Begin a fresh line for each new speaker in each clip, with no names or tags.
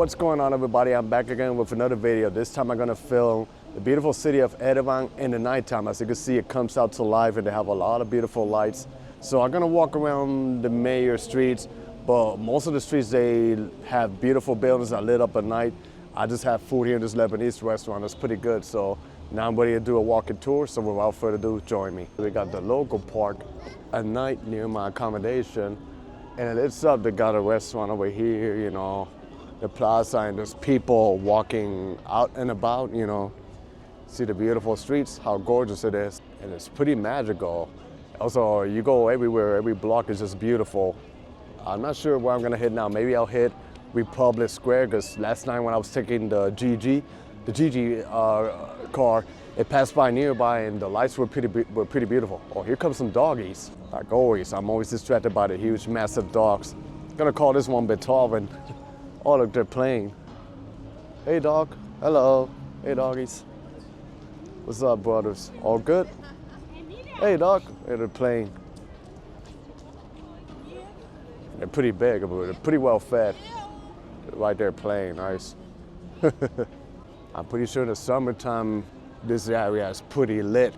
What's going on, everybody? I'm back again with another video. This time I'm gonna film the beautiful city of Yerevan in the nighttime. As you can see, it comes out to life and they have a lot of beautiful lights. So I'm gonna walk around the major streets, but most of the streets, they have beautiful buildings that are lit up at night. I just have food here in this Lebanese restaurant. It's pretty good. So now I'm ready to do a walking tour. So without further ado, join me. We got the local park at night near my accommodation. And it's up, they got a restaurant over here, you know, the plaza, and there's people walking out and about, you know. See the beautiful streets, how gorgeous it is. And it's pretty magical. Also, you go everywhere, every block is just beautiful. I'm not sure where I'm gonna hit now. Maybe I'll hit Republic Square, because last night when I was taking the GG car, it passed by nearby and the lights were pretty beautiful. Oh, here comes some doggies. Like always, I'm always distracted by the huge, massive dogs. I'm gonna call this one Beethoven. Oh, look, they're playing. Hey, dog. Hello. Hey, doggies. What's up, brothers? All good? Hey, dog. Hey, they're playing. They're pretty big, but they're pretty well fed. They're right there playing, nice. I'm pretty sure in the summertime, this area is pretty lit.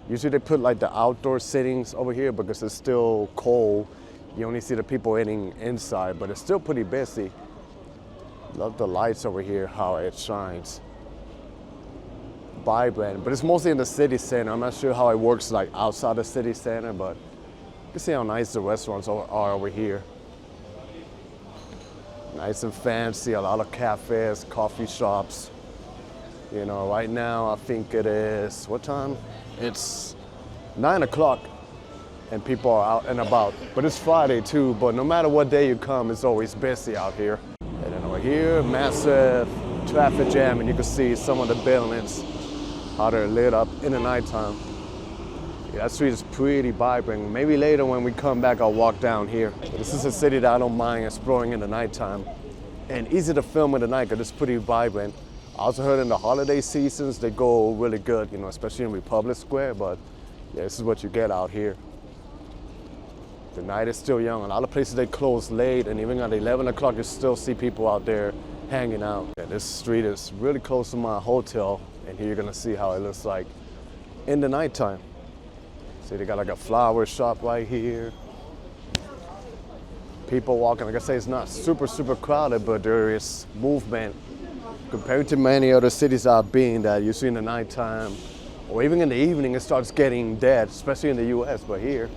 Usually they put like the outdoor sittings over here because it's still cold. You only see the people eating inside, but it's still pretty busy. Love the lights over here, how it shines. Vibrant, but it's mostly in the city center. I'm not sure how it works like outside the city center, but you can see how nice the restaurants are over here. Nice and fancy, a lot of cafes, coffee shops. You know, right now I think it is, what time? It's 9 o'clock and people are out and about. But it's Friday too, but no matter what day you come, it's always busy out here. And then over here, massive traffic jam, and you can see some of the buildings, how they're lit up in the nighttime. Yeah, that street is pretty vibrant. Maybe later when we come back, I'll walk down here. This is a city that I don't mind exploring in the nighttime. And easy to film in the night because it's pretty vibrant. I also heard in the holiday seasons, they go really good, you know, especially in Republic Square, but yeah, this is what you get out here. The night is still young. A lot of places they close late, and even at 11 o'clock, you still see people out there hanging out. Yeah, this street is really close to my hotel, and here you're gonna see how it looks like in the nighttime. See, they got like a flower shop right here. People walking, like I say, it's not super crowded, but there is movement. Compared to many other cities I've been that you see in the nighttime, or even in the evening, it starts getting dead, especially in the US, but here,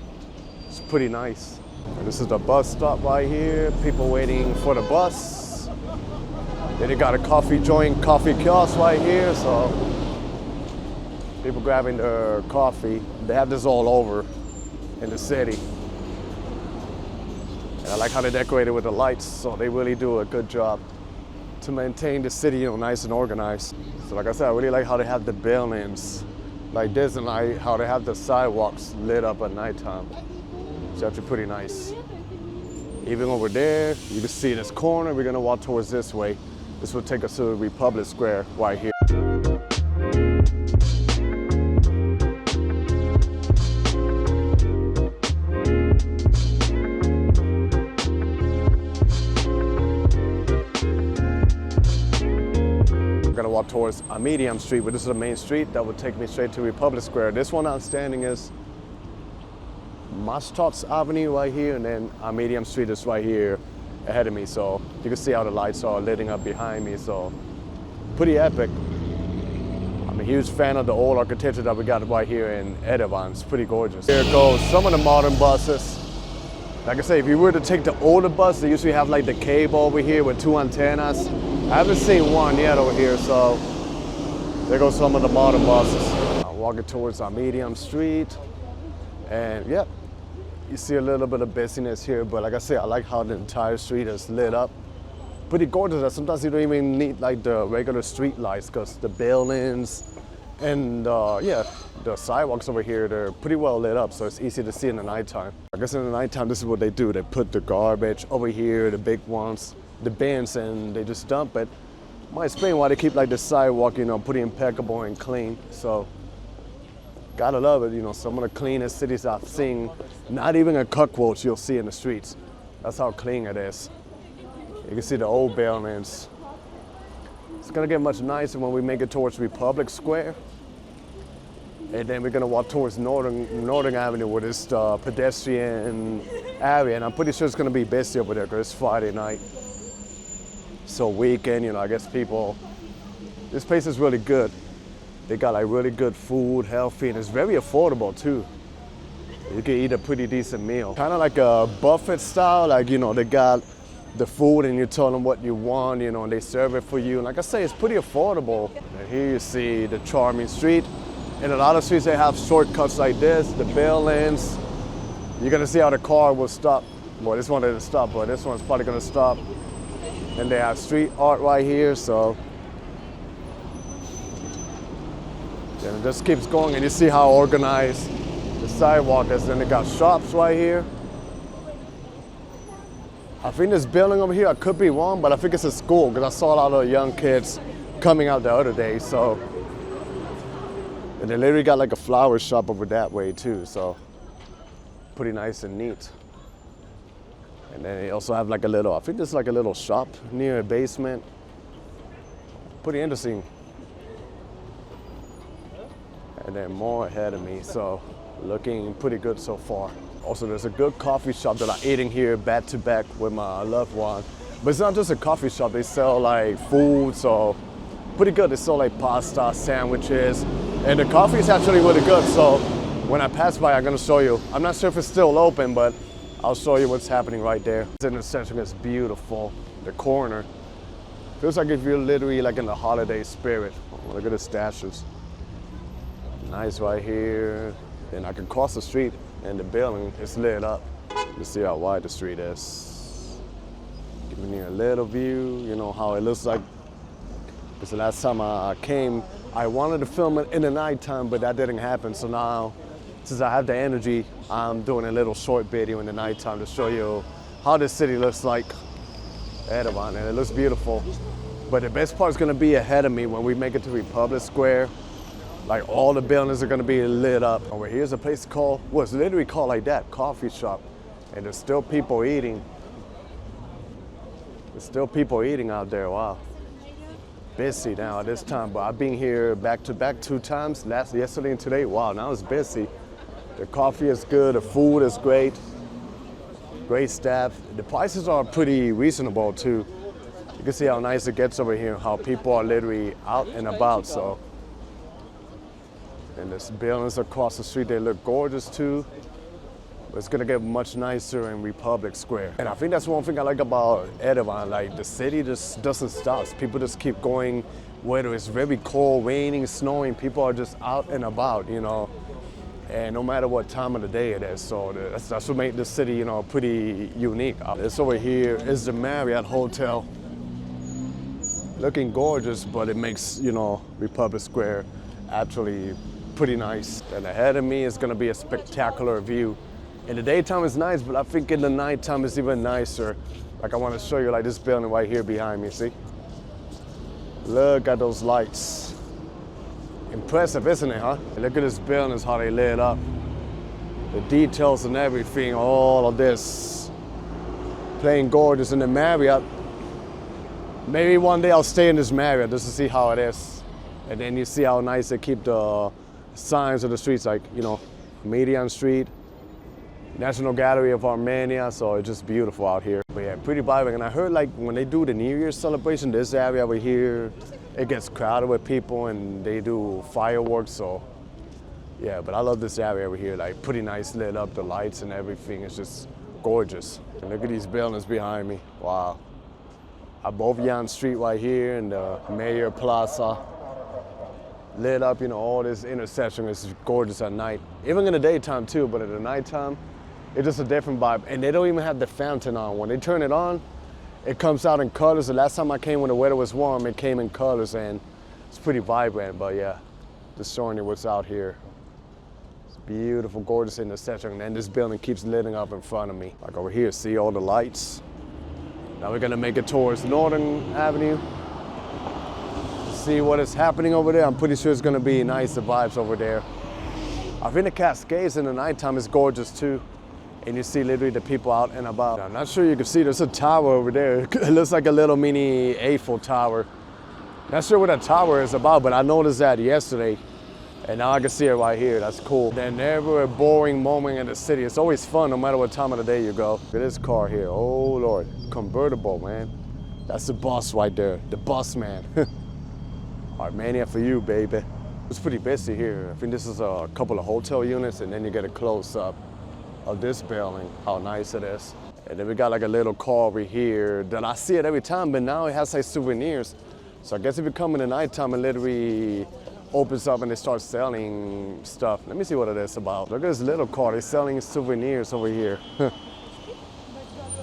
it's pretty nice. And this is the bus stop right here, people waiting for the bus. Then they got a coffee joint, coffee kiosk right here, so people grabbing their coffee. They have this all over in the city. And I like how they decorated with the lights, so they really do a good job to maintain the city, you know, nice and organized. So like I said, I really like how they have the buildings like this, and like how they have the sidewalks lit up at nighttime. It's actually pretty nice. Even over there, you can see this corner. We're gonna walk towards this way. This will take us to Republic Square right here. I'm gonna walk towards Armenia Street, but this is the main street that would take me straight to Republic Square. This one I'm standing is Mastats Avenue right here, and then Armenia Street is right here ahead of me. So you can see how the lights are lighting up behind me. So pretty epic. I'm a huge fan of the old architecture that we got right here in Yerevan. It's pretty gorgeous. Here goes some of the modern buses. Like I say, if you were to take the older bus, they usually have like the cable over here with 2 antennas. I haven't seen one yet over here, so there goes some of the modern buses. I'm walking towards Armenia Street, and yep, you see a little bit of busyness here, but like I say, I like how the entire street is lit up. Pretty gorgeous. Sometimes you don't even need like the regular street lights because the buildings and yeah, the sidewalks over here, they're pretty well lit up, so it's easy to see in the nighttime. I guess in the nighttime, this is what they do. They put the garbage over here, the big ones, the bins, and they just dump it. Might explain why they keep like the sidewalk, you know, pretty impeccable and clean. So gotta love it, you know, some of the cleanest cities I've seen. Not even a cockroach you'll see in the streets. That's how clean it is. You can see the old buildings, It's gonna get much nicer when we make it towards Republic Square. And then we're gonna walk towards Northern Avenue with this pedestrian area. And I'm pretty sure it's gonna be busy over there because it's Friday night. So weekend, you know, I guess people, this place is really good. They got like really good food, healthy, and it's very affordable too. You can eat a pretty decent meal. Kind of like a buffet style, like, you know, they got the food and you tell them what you want, you know, and they serve it for you. And like I say, it's pretty affordable. And here you see the charming street. In a lot of streets, they have shortcuts like this, the bell lanes. You're gonna see how the car will stop. Well, this one didn't stop, but this one's probably gonna stop. And they have street art right here, so. And it just keeps going, and you see how organized the sidewalk is. Then they got shops right here. I think this building over here, I could be wrong, but I think it's a school, because I saw a lot of young kids coming out the other day, so. And they literally got like a flower shop over that way too, so pretty nice and neat. And then they also have like a little, I think there's like a little shop near a basement. Pretty interesting. And then more ahead of me, so looking pretty good so far. Also, there's a good coffee shop that I'm eating here back to back with my loved one. But it's not just a coffee shop, they sell like food, so pretty good. They sell like pasta, sandwiches, and the coffee is actually really good. So when I pass by, I'm gonna show you. I'm not sure if it's still open, but I'll show you what's happening right there. This intersection is beautiful. The corner feels like if you're literally like in the holiday spirit. Oh, look at the statues. Nice right here. And I can cross the street and the building is lit up. You see how wide the street is. Giving you a little view, you know how it looks like. Because the last time I came, I wanted to film it in the nighttime, but that didn't happen. So now, since I have the energy, I'm doing a little short video in the nighttime to show you how the city looks like. Yerevan, and it looks beautiful. But the best part is gonna be ahead of me when we make it to Republic Square. Like all the buildings are gonna be lit up. Over here's a place called, well, it's literally called like that, coffee shop. And there's still people eating. There's still people eating out there, wow. Busy now at this time, but I've been here back to back 2 times, yesterday and today. Wow, now it's busy. The coffee is good, the food is great. Great staff. The prices are pretty reasonable too. You can see how nice it gets over here, how people are literally out and about, so. And there's buildings across the street, they look gorgeous too. But it's gonna get much nicer in Republic Square. And I think that's one thing I like about Yerevan, like the city just doesn't stop. People just keep going, whether it's very cold, raining, snowing, people are just out and about, you know. And no matter what time of the day it is, so that's what makes the city, you know, pretty unique. This over here is the Marriott Hotel. Looking gorgeous, but it makes, you know, Republic Square actually pretty nice. And ahead of me is gonna be a spectacular view. In the daytime it's nice, but I think in the nighttime it's even nicer. Like I wanna show you like this building right here behind me, see? Look at those lights. Impressive, isn't it, huh? And look at this building, how they lit up. The details and everything, all of this. Playing gorgeous in the Marriott. Maybe one day I'll stay in this Marriott just to see how it is. And then you see how nice they keep the signs of the streets, like, you know, Median Street, National Gallery of Armenia, so it's just beautiful out here. But yeah, pretty vibrant. And I heard like when they do the New Year's celebration, this area over here, it gets crowded with people and they do fireworks, so yeah, but I love this area over here, like pretty nice lit up, the lights and everything, it's just gorgeous. And look at these buildings behind me, wow. Above Yan Street right here and the Mayor Plaza. Lit up, you know, all this intersection is gorgeous at night. Even in the daytime too, but at the nighttime, it's just a different vibe. And they don't even have the fountain on. When they turn it on, it comes out in colors. The last time I came when the weather was warm, it came in colors and it's pretty vibrant, but yeah, just showing you what's out here. It's beautiful, gorgeous intersection. And then this building keeps lighting up in front of me. Like over here, see all the lights. Now we're gonna make it towards Northern Avenue. See what is happening over there. I'm pretty sure it's gonna be nice, the vibes over there. I think the Cascades in the nighttime is gorgeous too. And you see literally the people out and about. I'm not sure you can see, there's a tower over there. It looks like a little mini Eiffel Tower. Not sure what that tower is about, but I noticed that yesterday. And now I can see it right here. That's cool. There's never a boring moment in the city. It's always fun no matter what time of the day you go. Look at this car here. Oh, Lord. Convertible, man. That's the boss right there. The boss man. Armenia for you, baby. It's pretty busy here. I think this is a couple of hotel units, and then you get a close-up of this building, how nice it is. And then we got like a little car over here that I see it every time, but now it has like souvenirs. So I guess if you come in the nighttime and literally opens up and they start selling stuff. Let me see what it is about. Look at this little car. They're selling souvenirs over here.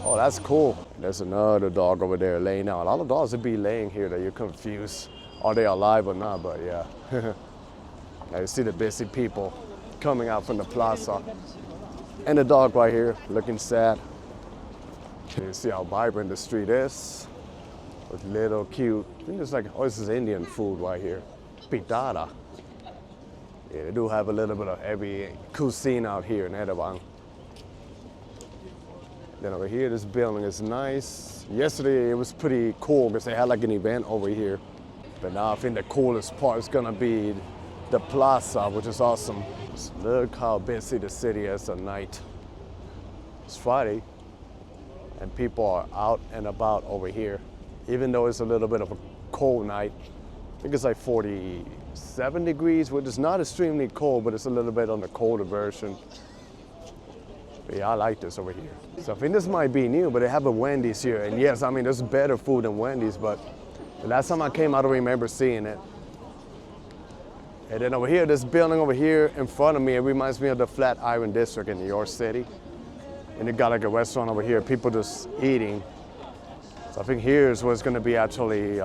Oh, that's cool. There's another dog over there laying out. A lot of dogs would be laying here that you're confused. Are they alive or not? But yeah. Now you see the busy people coming out from the plaza. And the dog right here looking sad. You see how vibrant the street is. With little cute, I think it's like, oh, this is Indian food right here. Pitada. Yeah, they do have a little bit of every cuisine out here in Yerevan. Then over here, this building is nice. Yesterday, it was pretty cool because they had like an event over here. But now I think the coolest part is gonna be the plaza, which is awesome. Just look how busy the city is at night. It's Friday, and people are out and about over here. Even though it's a little bit of a cold night. I think it's like 47 degrees, which is not extremely cold, but it's a little bit on the colder version. But yeah, I like this over here. So I think this might be new, but they have a Wendy's here. And yes, I mean, there's better food than Wendy's, but the last time I came, I don't remember seeing it. And then over here, this building over here in front of me, it reminds me of the Flatiron District in New York City. And you got like a restaurant over here, people just eating. So I think here's what's gonna be actually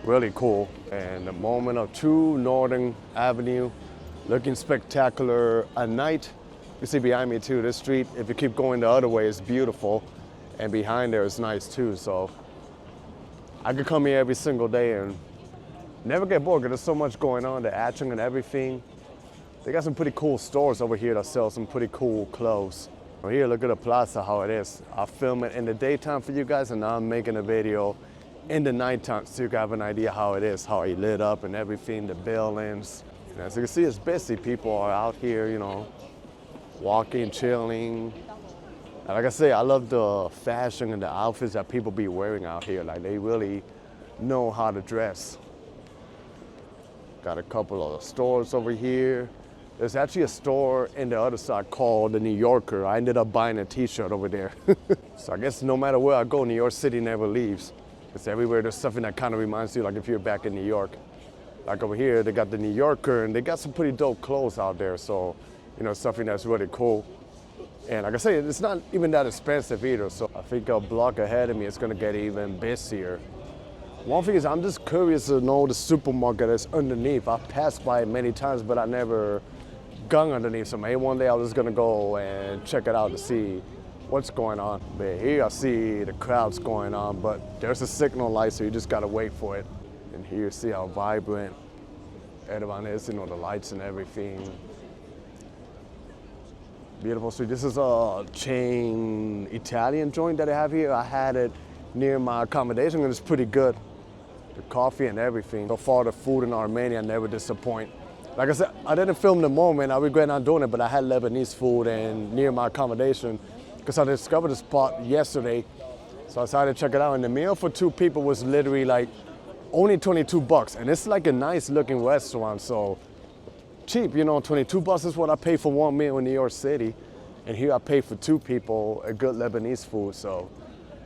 really cool. And the moment of True Northern Avenue, looking spectacular at night. You see behind me too, this street, if you keep going the other way, it's beautiful. And behind there is nice too. So I could come here every single day and never get bored because there's so much going on, the action and everything. They got some pretty cool stores over here that sell some pretty cool clothes. Here, look at the plaza, how it is. I'll film it in the daytime for you guys, and now I'm making a video in the nighttime so you can have an idea how it is, how it lit up and everything, the buildings. And as you can see, it's busy. People are out here, you know, walking, chilling. And like I say, I love the fashion and the outfits that people be wearing out here. Like, they really know how to dress. Got a couple of stores over here. There's actually a store in the other side called the New Yorker. I ended up buying a t-shirt over there. So I guess no matter where I go, New York City never leaves. It's everywhere there's something that kind of reminds you, like if you're back in New York. Like over here, they got the New Yorker, and they got some pretty dope clothes out there. So, you know, something that's really cool. And like I say, it's not even that expensive either. So I think a block ahead of me, it's gonna get even busier. One thing is, I'm just curious to know the supermarket that's underneath. I've passed by it many times, but I never gone underneath. So maybe one day I was gonna go and check it out to see what's going on. But here I see the crowds going on, but there's a signal light, so you just gotta wait for it. And here you see how vibrant Yerevan is, you know, the lights and everything. Beautiful street. This is a chain Italian joint that I have here. I had it near my accommodation, and it's pretty good. The coffee and everything. So far, the food in Armenia never disappoint. Like I said, I didn't film the moment. I regret not doing it, but I had Lebanese food and near my accommodation because I discovered the spot yesterday. So I decided to check it out. And the meal for 2 people was literally like only 22 bucks. And it's like a nice looking restaurant. So cheap, you know, 22 bucks is what I pay for one meal in New York City. And here I pay for 2 people a good Lebanese food. So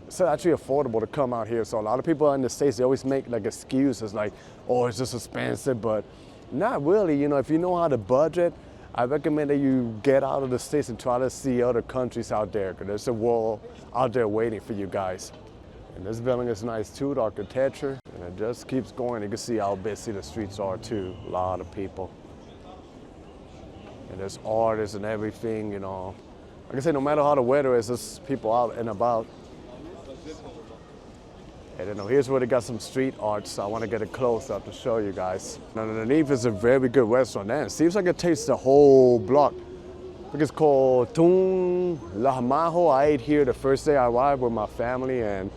it's actually affordable to come out here. So a lot of people in the States, they always make like excuses like, oh, it's just expensive, but not really. You know, if you know how to budget, I recommend that you get out of the States and try to see other countries out there, because there's a world out there waiting for you guys. And this building is nice too, the architecture, and it just keeps going. You can see how busy the streets are too, a lot of people. And there's artists and everything, you know. Like I said, no matter how the weather is, there's people out and about. And then here's where they got some street art, so I want to get a close-up to show you guys. And underneath is a very good restaurant. And it seems like it takes the whole block. I think it's called Tun Lahmaho. I ate here the first day I arrived with my family, and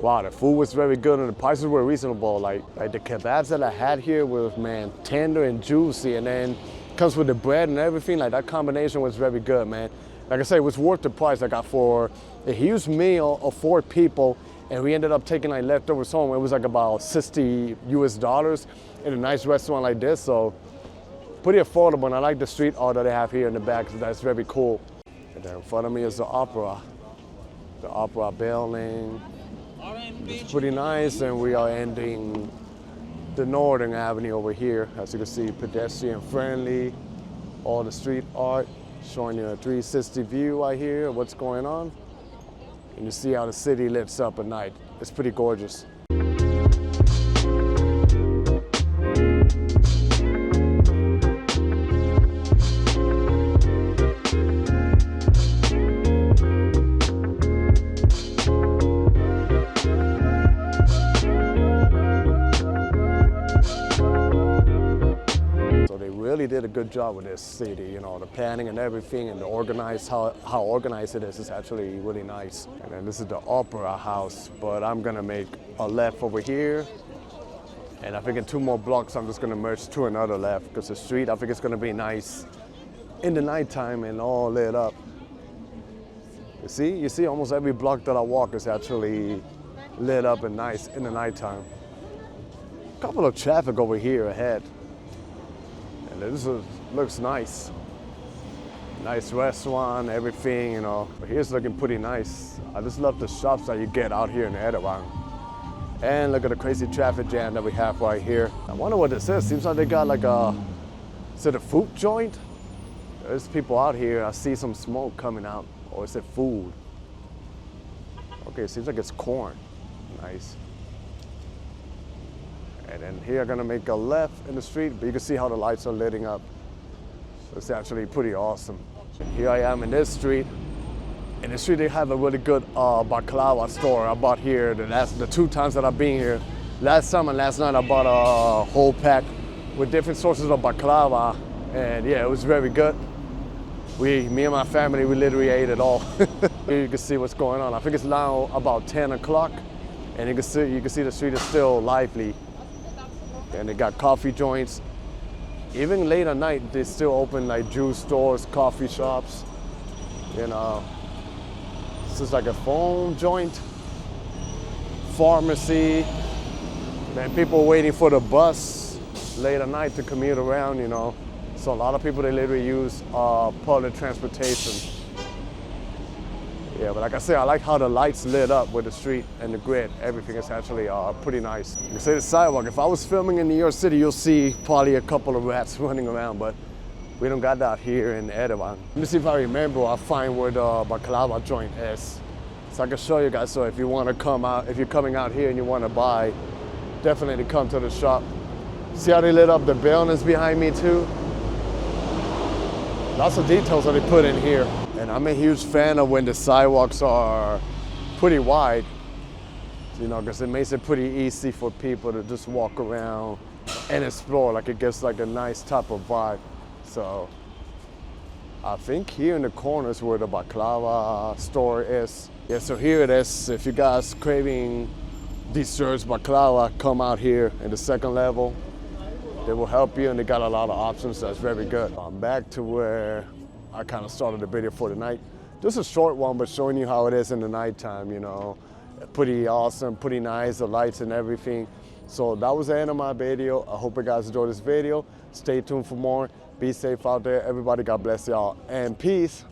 Wow, the food was very good and the prices were reasonable. Like the kebabs that I had here was, man, tender and juicy, and then comes with the bread and everything. Like that combination was very good, man. Like I said, it was worth the price. I got for a huge meal of 4 people, and we ended up taking like leftovers home. It was like about $60 US in a nice restaurant like this, so pretty affordable. And I like the street art that they have here in the back, so that's very cool. And then in front of me is the opera building. It's pretty nice, and we are ending the Northern Avenue over here. As you can see, pedestrian friendly, all the street art, showing you a 360 view right here of what's going on. And you see how the city lights up at night. It's pretty gorgeous. Really did a good job with this city, you know, the planning and everything, and the organized, how organized it is actually really nice. And then this is the Opera House, but I'm gonna make a left over here, and I think in 2 more blocks I'm just gonna merge to another left, because the street, I think it's gonna be nice in the nighttime and all lit up. You see almost every block that I walk is actually lit up and nice in the nighttime. A couple of traffic over here ahead. And this looks nice. Nice restaurant, everything, you know. But here's looking pretty nice. I just love the shops that you get out here in Yerevan. And look at the crazy traffic jam that we have right here. I wonder what this is. Seems like they got like is it a food joint? There's people out here. I see some smoke coming out. Or is it food? Okay, seems like it's corn. Nice. And then here I'm gonna make a left in the street, but you can see how the lights are lighting up. So it's actually pretty awesome. And here I am in this street. In this street they have a really good Baklava store. I bought here the 2 times that I've been here. Last time and last night I bought a whole pack with different sources of Baklava. And yeah, it was very good. Me and my family, we literally ate it all. Here you can see what's going on. I think it's now about 10 o'clock. And you can see the street is still lively. And they got coffee joints. Even late at night, they still open like juice stores, coffee shops. You know, this is like a phone joint, pharmacy. Man, people waiting for the bus late at night to commute around, you know. So a lot of people, they literally use public transportation. Yeah, but like I said, I like how the lights lit up with the street and the grid. Everything is actually pretty nice. You can see the sidewalk. If I was filming in New York City, you'll see probably a couple of rats running around, but we don't got that here in Yerevan. Let me see if I remember. I'll find where the Baklava joint is, so I can show you guys. So if you want to come out, if you're coming out here and you want to buy, definitely come to the shop. See how they lit up the buildings behind me too? Lots of details that they put in here. And I'm a huge fan of when the sidewalks are pretty wide, you know, because it makes it pretty easy for people to just walk around and explore. Like it gives like a nice type of vibe. So I think here in the corner is where the Baklava store is. Yeah, so here it is. If you guys craving desserts, Baklava, come out here in the 2nd level. They will help you, and they got a lot of options. That's very good. I'm back to where I kind of started the video for tonight. Just a short one, but showing you how it is in the nighttime, you know. Pretty awesome, pretty nice, the lights and everything. So that was the end of my video. I hope you guys enjoyed this video. Stay tuned for more. Be safe out there. Everybody, God bless y'all, and peace.